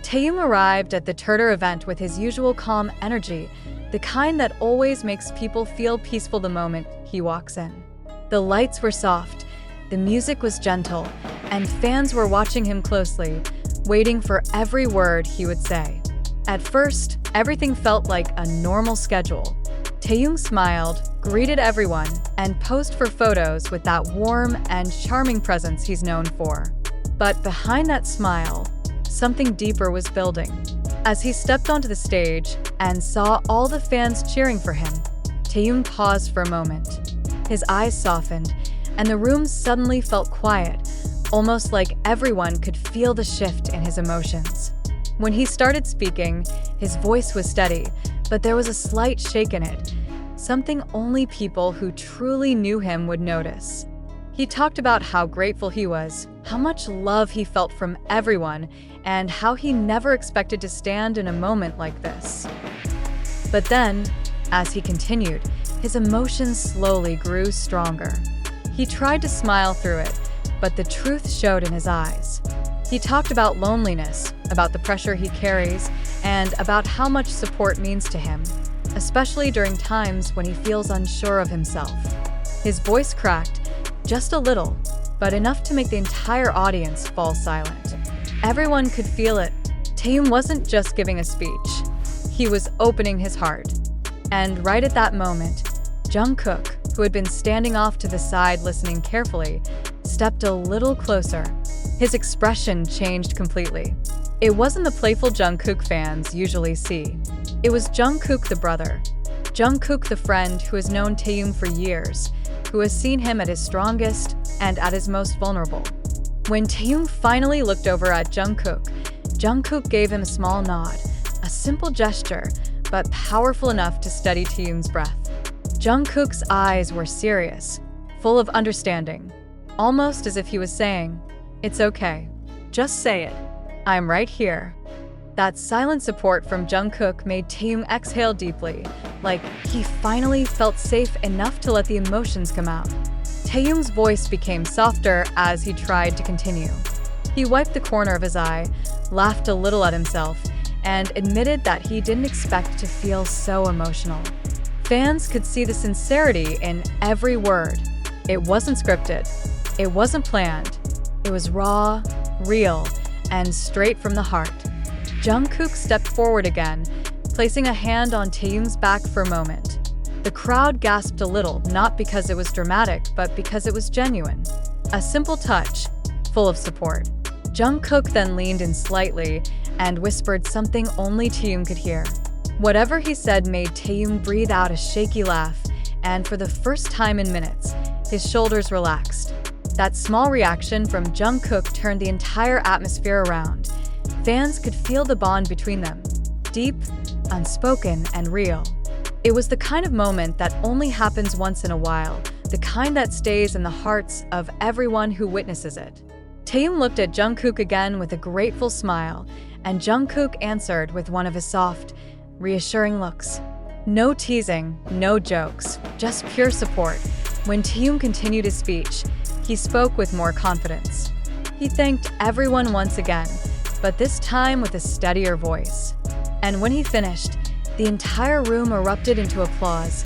Taehyung arrived at the TIRTIR event with his usual calm energy, the kind that always makes people feel peaceful the moment he walks in. The lights were soft, the music was gentle, and fans were watching him closely, waiting for every word he would say. At first, everything felt like a normal schedule. Taehyung smiled, greeted everyone, and posed for photos with that warm and charming presence he's known for. But behind that smile, something deeper was building. As he stepped onto the stage and saw all the fans cheering for him, Taehyung paused for a moment. His eyes softened, and the room suddenly felt quiet, almost like everyone could feel the shift in his emotions. When he started speaking, his voice was steady, but there was a slight shake in it, something only people who truly knew him would notice. He talked about how grateful he was, how much love he felt from everyone, and how he never expected to stand in a moment like this. But then, as he continued, his emotions slowly grew stronger. He tried to smile through it, but the truth showed in his eyes. He talked about loneliness, about the pressure he carries, and about how much support means to him, especially during times when he feels unsure of himself. His voice cracked, just a little, but enough to make the entire audience fall silent. Everyone could feel it. Taehyung wasn't just giving a speech. He was opening his heart. And right at that moment, Jungkook, who had been standing off to the side listening carefully, stepped a little closer. His expression changed completely. It wasn't the playful Jungkook fans usually see. It was Jungkook the brother. Jungkook the friend who has known Taehyung for years, who has seen him at his strongest and at his most vulnerable. When Taehyung finally looked over at Jungkook gave him a small nod, a simple gesture, but powerful enough to steady Taehyung's breath. Jungkook's eyes were serious, full of understanding, almost as if he was saying, "It's okay. Just say it. I'm right here." That silent support from Jungkook made Taehyung exhale deeply, like he finally felt safe enough to let the emotions come out. Taehyung's voice became softer as he tried to continue. He wiped the corner of his eye, laughed a little at himself, and admitted that he didn't expect to feel so emotional. Fans could see the sincerity in every word. It wasn't scripted. It wasn't planned. It was raw, real, and straight from the heart. Jungkook stepped forward again, placing a hand on Taehyung's back for a moment. The crowd gasped a little, not because it was dramatic, but because it was genuine. A simple touch, full of support. Jungkook then leaned in slightly and whispered something only Taehyung could hear. Whatever he said made Taehyung breathe out a shaky laugh, and for the first time in minutes, his shoulders relaxed. That small reaction from Jungkook turned the entire atmosphere around. Fans could feel the bond between them, deep, unspoken, and real. It was the kind of moment that only happens once in a while, the kind that stays in the hearts of everyone who witnesses it. Taehyung looked at Jungkook again with a grateful smile, and Jungkook answered with one of his soft, reassuring looks. No teasing, no jokes, just pure support. When Taehyung continued his speech, he spoke with more confidence. He thanked everyone once again, but this time with a steadier voice. And when he finished, the entire room erupted into applause.